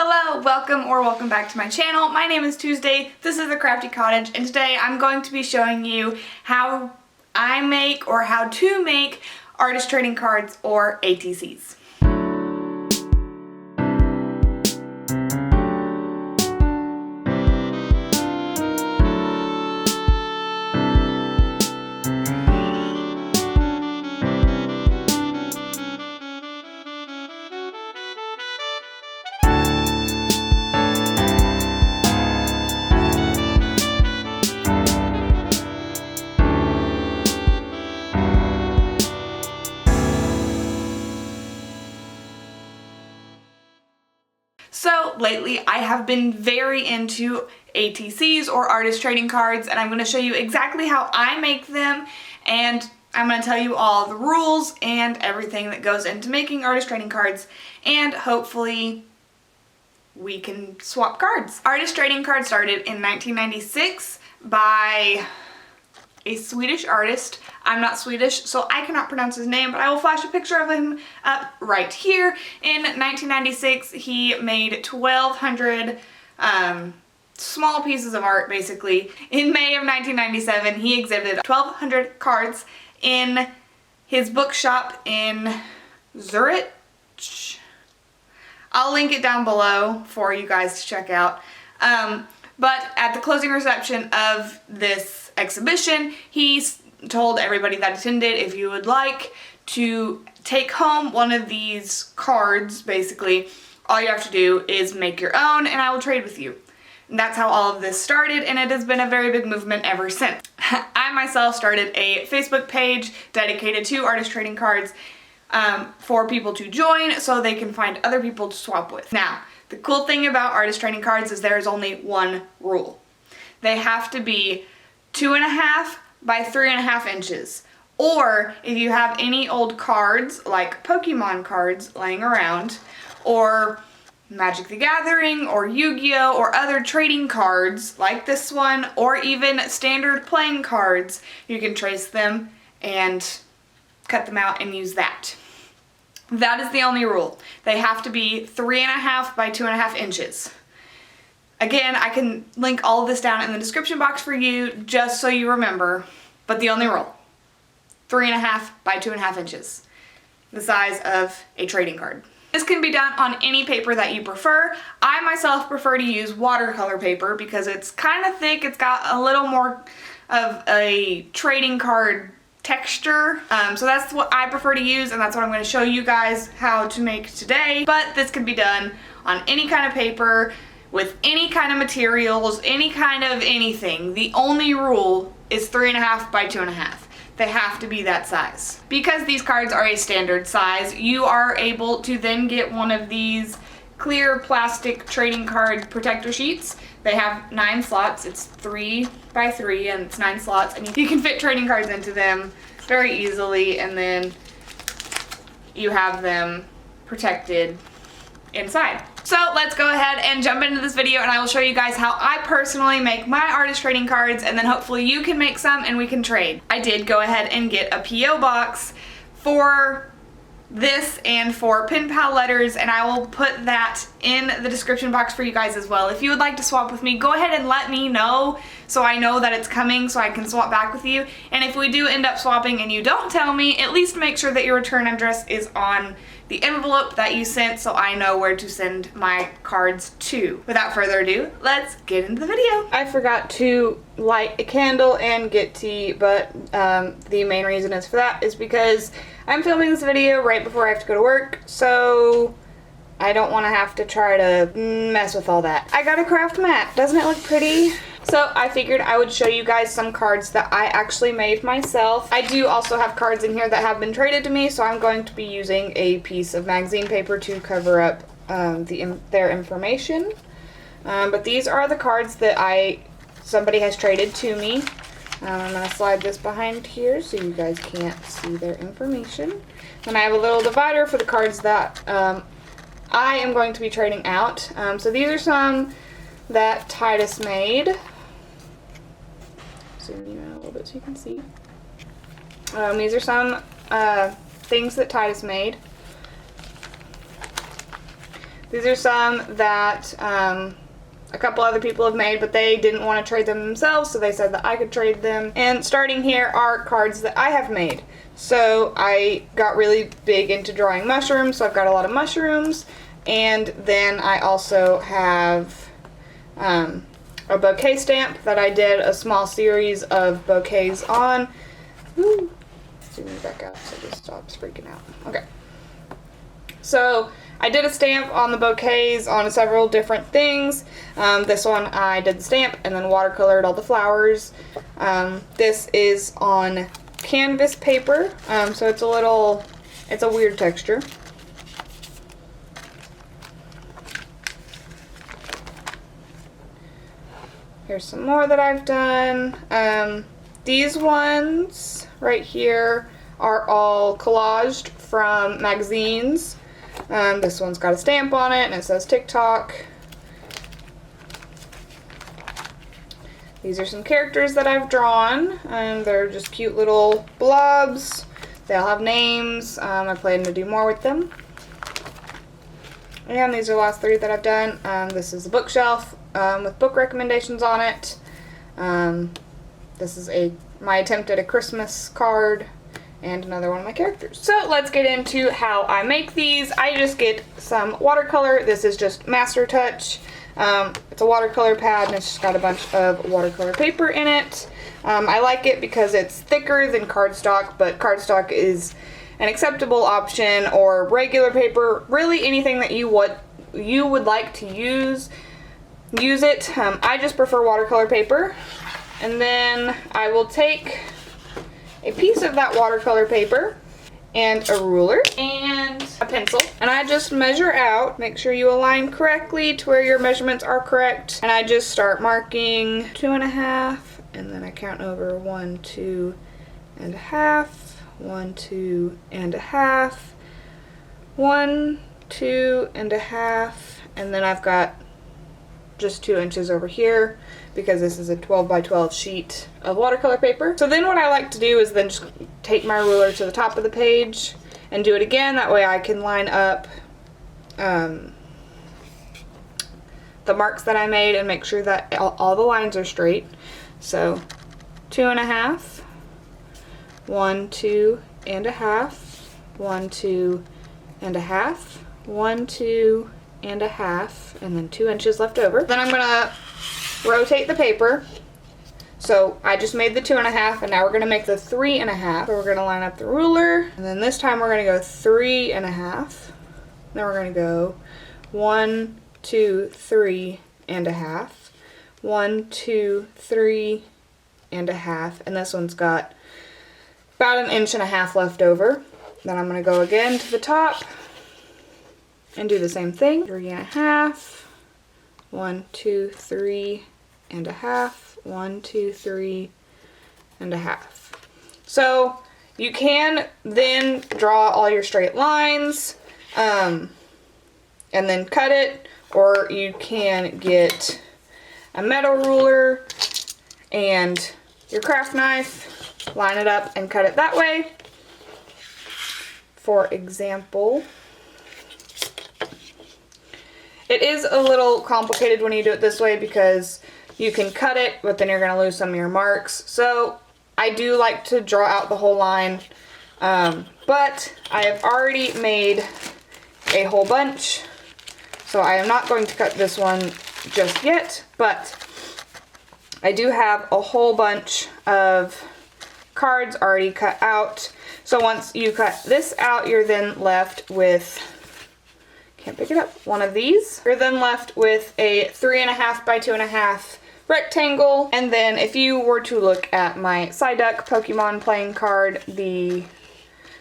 Hello, welcome back to my channel. My name is Tuesday, this is the Crafty Cottage, and today I'm going to be showing you how I make or how to make artist trading cards or ATCs. So lately I have been very into ATCs or artist trading cards, and I'm going to show you exactly how I make them, and I'm going to tell you all the rules and everything that goes into making artist trading cards, and hopefully we can swap cards. Artist trading cards started in 1996 by a Swedish artist. I'm not Swedish, so I cannot pronounce his name, but I will flash a picture of him up right here. In 1996, he made 1,200 small pieces of art, basically. In May of 1997, he exhibited 1,200 cards in his bookshop in Zurich. I'll link it down below for you guys to check out. But at the closing reception of this exhibition, he told everybody that attended, if you would like to take home one of these cards, basically, all you have to do is make your own and I will trade with you. And that's how all of this started, and it has been a very big movement ever since. I myself started a Facebook page dedicated to artist trading cards for people to join so they can find other people to swap with. Now, the cool thing about artist trading cards is there is only one rule. They have to be 2.5 by 3.5 inches. Or if you have any old cards, like Pokemon cards laying around, or Magic the Gathering, or Yu-Gi-Oh, or other trading cards like this one, or even standard playing cards, you can trace them and cut them out and use that. That is the only rule. They have to be 3.5 by 2.5 inches. Again, I can link all of this down in the description box for you, just so you remember, but the only rule, 3.5 by 2.5 inches, the size of a trading card. This can be done on any paper that you prefer. I myself prefer to use watercolor paper because it's kind of thick, it's got a little more of a trading card texture, so that's what I prefer to use, and that's what I'm going to show you guys how to make today. But this can be done on any kind of paper, with any kind of materials, any kind of anything. The only rule is 3.5 by 2.5. They have to be that size. Because these cards are a standard size, you are able to then get one of these clear plastic trading card protector sheets. They have 9 slots. It's 3 by 3 and it's 9 slots, and you can fit trading cards into them very easily, and then you have them protected inside. So let's go ahead and jump into this video, and I will show you guys how I personally make my artist trading cards, and then hopefully you can make some and we can trade. I did go ahead and get a P.O. box for this and for pen pal letters, and I will put that in the description box for you guys as well. If you would like to swap with me, go ahead and let me know so I know that it's coming so I can swap back with you. And if we do end up swapping and you don't tell me, at least make sure that your return address is on the envelope that you sent so I know where to send my cards to. Without further ado, let's get into the video. I forgot to light a candle and get tea, but the main reason is for that is because I'm filming this video right before I have to go to work, so I don't want to have to try to mess with all that. I got a craft mat. Doesn't it look pretty? So I figured I would show you guys some cards that I actually made myself. I do also have cards in here that have been traded to me, so I'm going to be using a piece of magazine paper to cover up their information. But these are the cards that somebody has traded to me. I'm going to slide this behind here so you guys can't see their information. Then I have a little divider for the cards that I am going to be trading out. So these are some that Titus made. Zoom you out a little bit so you can see. These are some things that Titus made. These are some that a couple other people have made, but they didn't want to trade them themselves, so they said that I could trade them. And starting here are cards that I have made. So I got really big into drawing mushrooms, so I've got a lot of mushrooms. And then I also have a bouquet stamp that I did a small series of bouquets on. Woo. Zoom me back out so this stops freaking out. Okay. So I did a stamp on the bouquets on several different things. This one I did the stamp and then watercolored all the flowers. This is on canvas paper, so it's a weird texture. Here's some more that I've done. These ones right here are all collaged from magazines. This one's got a stamp on it and it says TikTok. These are some characters that I've drawn. They're just cute little blobs. They all have names. I plan to do more with them. And these are the last three that I've done. This is a bookshelf with book recommendations on it. This is my attempt at a Christmas card. And another one of my characters. So let's get into how I make these. I just get some watercolor. This is just Master Touch. It's a watercolor pad and it's just got a bunch of watercolor paper in it. I like it because it's thicker than cardstock, but cardstock is an acceptable option, or regular paper. Really anything that you would like to use it. I just prefer watercolor paper. And then I will take a piece of that watercolor paper and a ruler and a pencil, and I just measure out. Make sure you align correctly to where your measurements are correct, and I just start marking 2.5, and then I count over 1, 2.5, 1, 2.5, 1, 2.5, and then I've got just 2 inches over here because this is a 12 by 12 sheet of watercolor paper. So then what I like to do is then just take my ruler to the top of the page and do it again. That way I can line up the marks that I made and make sure that all the lines are straight. So 2.5, 1, 2.5, 1, 2.5, 1, 2.5, and then 2 inches left over. Then I'm gonna rotate the paper. So I just made the 2.5, and now we're gonna make the 3.5. So we're gonna line up the ruler, and then this time we're gonna go 3.5. Then we're gonna go 1, 2, 3.5, 1, 2, 3.5, and this one's got about 1.5 inches left over. Then I'm gonna go again to the top and do the same thing. 3.5, 1, 2, 3.5, 1, 2, 3.5. So you can then draw all your straight lines and then cut it, or you can get a metal ruler and your craft knife, line it up and cut it that way. For example, it is a little complicated when you do it this way because you can cut it, but then you're going to lose some of your marks. So I do like to draw out the whole line, but I have already made a whole bunch, so I am not going to cut this one just yet, but I do have a whole bunch of cards already cut out. So once you cut this out, you're then left with, can't pick it up, one of these. You're then left with a 3.5 by 2.5 rectangle. And then if you were to look at my Psyduck Pokemon playing card, the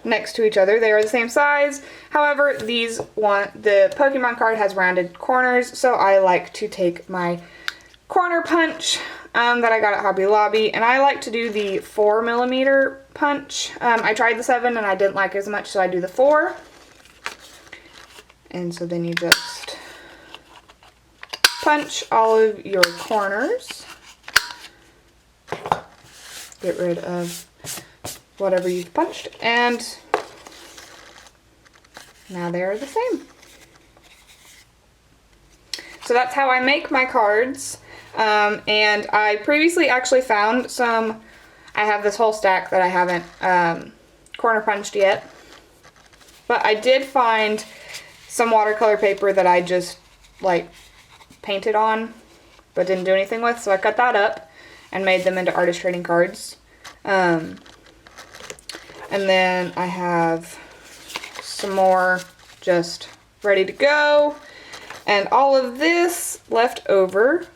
next to each other, they are the same size. However, the Pokemon card has rounded corners, so I like to take my corner punch that I got at Hobby Lobby, and I like to do the 4mm punch. I tried the 7 and I didn't like it as much, so I do the 4. And so then you just punch all of your corners. Get rid of whatever you've punched, and now they are the same. So that's how I make my cards. And I previously actually found some, I have this whole stack that I haven't corner punched yet. But I did find some watercolor paper that I just like painted on but didn't do anything with. So I cut that up and made them into artist trading cards. And then I have some more just ready to go. And all of this left over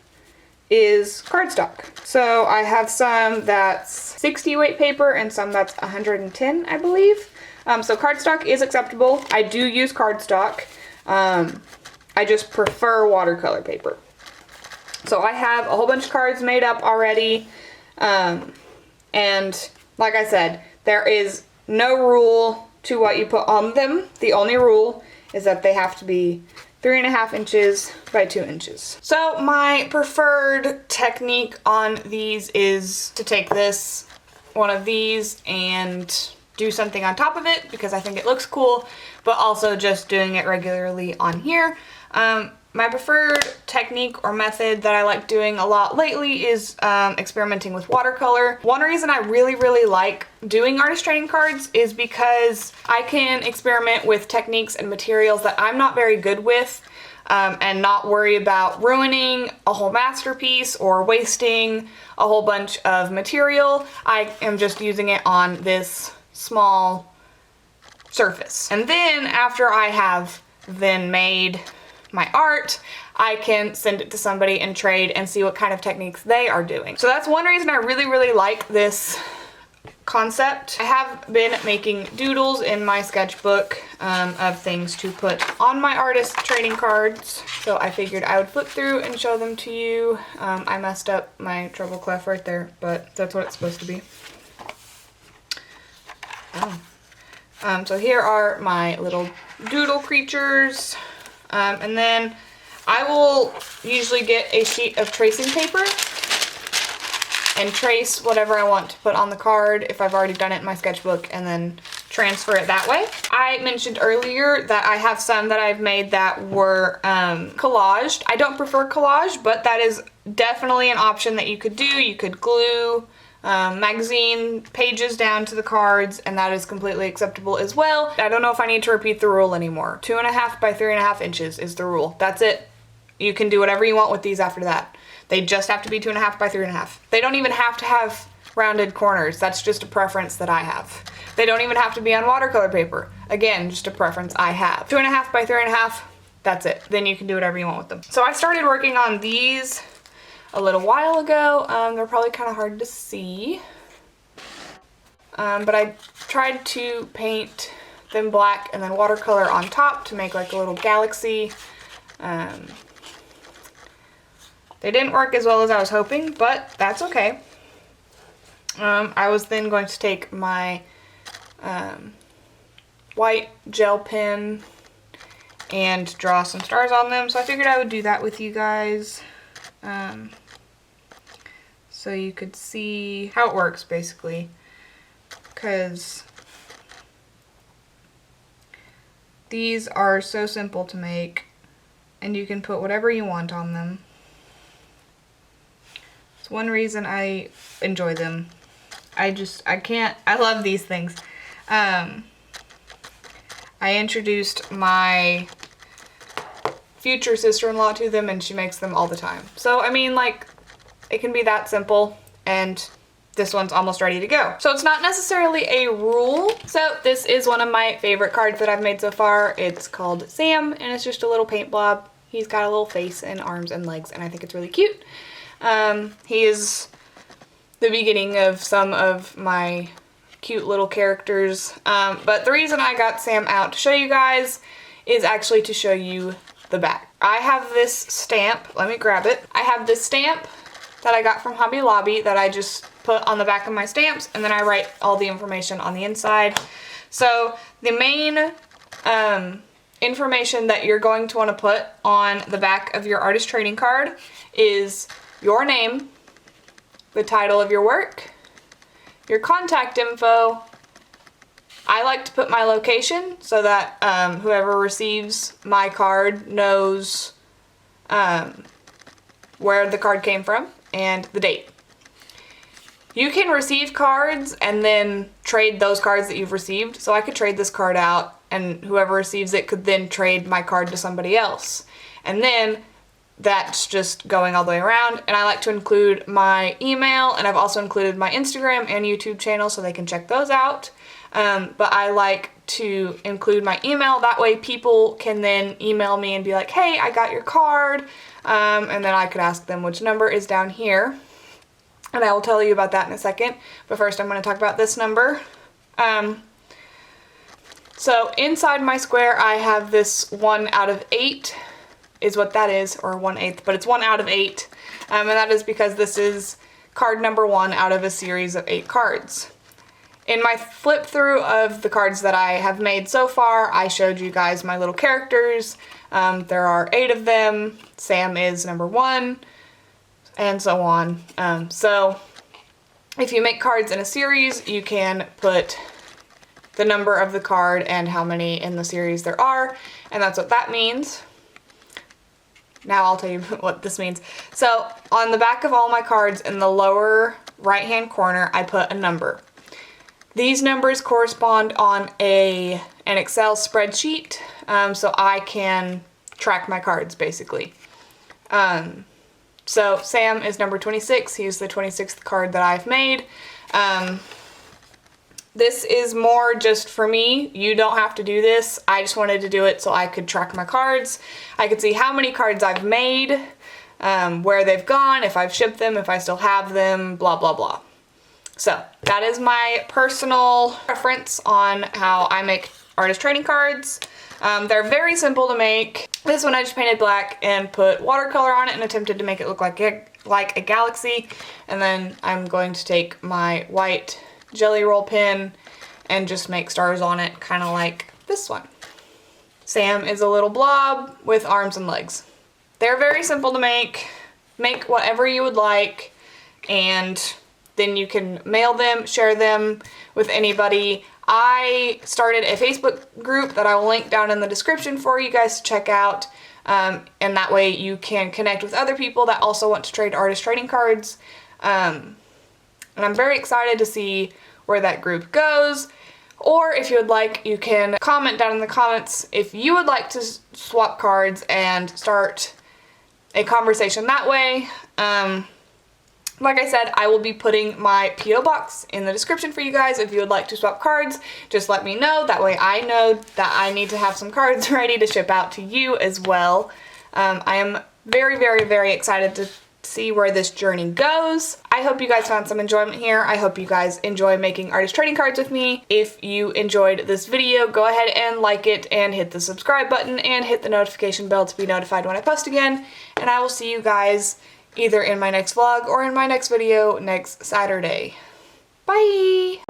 is cardstock. So I have some that's 60 weight paper and some that's 110, I believe. So cardstock is acceptable. I do use cardstock. I just prefer watercolor paper. So I have a whole bunch of cards made up already. And like I said, there is no rule to what you put on them. The only rule is that they have to be 3.5 inches by 2 inches. So my preferred technique on these is to take one of these and do something on top of it because I think it looks cool, but also just doing it regularly on here. My preferred technique or method that I like doing a lot lately is experimenting with watercolor. One reason I really like doing artist trading cards is because I can experiment with techniques and materials that I'm not very good with and not worry about ruining a whole masterpiece or wasting a whole bunch of material. I am just using it on this small surface. And then after I have then made my art, I can send it to somebody and trade and see what kind of techniques they are doing. So that's one reason I really like this concept. I have been making doodles in my sketchbook of things to put on my artist trading cards. So I figured I would flip through and show them to you. I messed up my treble clef right there, but that's what it's supposed to be. Oh. So here are my little doodle creatures. And then I will usually get a sheet of tracing paper and trace whatever I want to put on the card if I've already done it in my sketchbook and then transfer it that way. I mentioned earlier that I have some that I've made that were collaged. I don't prefer collage, but that is definitely an option that you could do. You could glue magazine pages down to the cards, and that is completely acceptable as well. I don't know if I need to repeat the rule anymore. 2.5 by 3.5 inches is the rule. That's it. You can do whatever you want with these after that. They just have to be 2.5 by 3.5. They don't even have to have rounded corners. That's just a preference that I have. They don't even have to be on watercolor paper. Again, just a preference I have. 2.5 by 3.5, that's it. Then you can do whatever you want with them. So I started working on these a little while ago. They're probably kind of hard to see. But I tried to paint them black and then watercolor on top to make like a little galaxy. They didn't work as well as I was hoping, but that's okay. I was then going to take my white gel pen and draw some stars on them, so I figured I would do that with you guys. So you could see how it works basically, because these are so simple to make and you can put whatever you want on them. It's one reason I enjoy them. I love these things. I introduced my future sister-in-law to them and she makes them all the time. So I mean, like, it can be that simple, and this one's almost ready to go. So it's not necessarily a rule. So this is one of my favorite cards that I've made so far. It's called Sam, and it's just a little paint blob. He's got a little face and arms and legs, and I think it's really cute. He is the beginning of some of my cute little characters. But the reason I got Sam out to show you guys is actually to show you the back. I have this stamp. Let me grab it. I have this stamp that I got from Hobby Lobby that I just put on the back of my stamps, and then I write all the information on the inside. So the main information that you're going to want to put on the back of your artist trading card is your name, the title of your work, your contact info. I like to put my location so that whoever receives my card knows where the card came from, and the date. You can receive cards and then trade those cards that you've received. So I could trade this card out, and whoever receives it could then trade my card to somebody else. And then that's just going all the way around. And I like to include my email, and I've also included my Instagram and YouTube channel so they can check those out. But I like to include my email. That way people can then email me and be like, hey, I got your card. And then I could ask them which number is down here. And I will tell you about that in a second. But first I'm going to talk about this number. So inside my square I have this 1 out of 8 is what that is, or 1/8, but it's 1 out of 8. And that is because this is card number 1 out of a series of 8 cards. In my flip through of the cards that I have made so far, I showed you guys my little characters. There are 8 of them. Sam is number 1, and so on. So if you make cards in a series, you can put the number of the card and how many in the series there are, and that's what that means. Now I'll tell you what this means. So on the back of all my cards in the lower right hand corner, I put a number. These numbers correspond on an Excel spreadsheet, so I can track my cards basically. So Sam is number 26. He's the 26th card that I've made. This is more just for me. You don't have to do this. I just wanted to do it so I could track my cards. I could see how many cards I've made, where they've gone, if I've shipped them, if I still have them, blah, blah, blah. So that is my personal preference on how I make artist trading cards. They're very simple to make. This one I just painted black and put watercolor on it and attempted to make it look like a galaxy. And then I'm going to take my white jelly roll pen and just make stars on it, kind of like this one. Sam is a little blob with arms and legs. They're very simple to make. Make whatever you would like, and then you can mail them, share them with anybody. I started a Facebook group that I will link down in the description for you guys to check out, and that way you can connect with other people that also want to trade artist trading cards. And I'm very excited to see where that group goes. Or if you would like, you can comment down in the comments if you would like to swap cards and start a conversation that way. Like I said, I will be putting my P.O. box in the description for you guys. If you would like to swap cards, just let me know. That way I know that I need to have some cards ready to ship out to you as well. I am very, very, very excited to see where this journey goes. I hope you guys found some enjoyment here. I hope you guys enjoy making artist trading cards with me. If you enjoyed this video, go ahead and like it and hit the subscribe button and hit the notification bell to be notified when I post again. And I will see you guys either in my next vlog or in my next video next Saturday. Bye!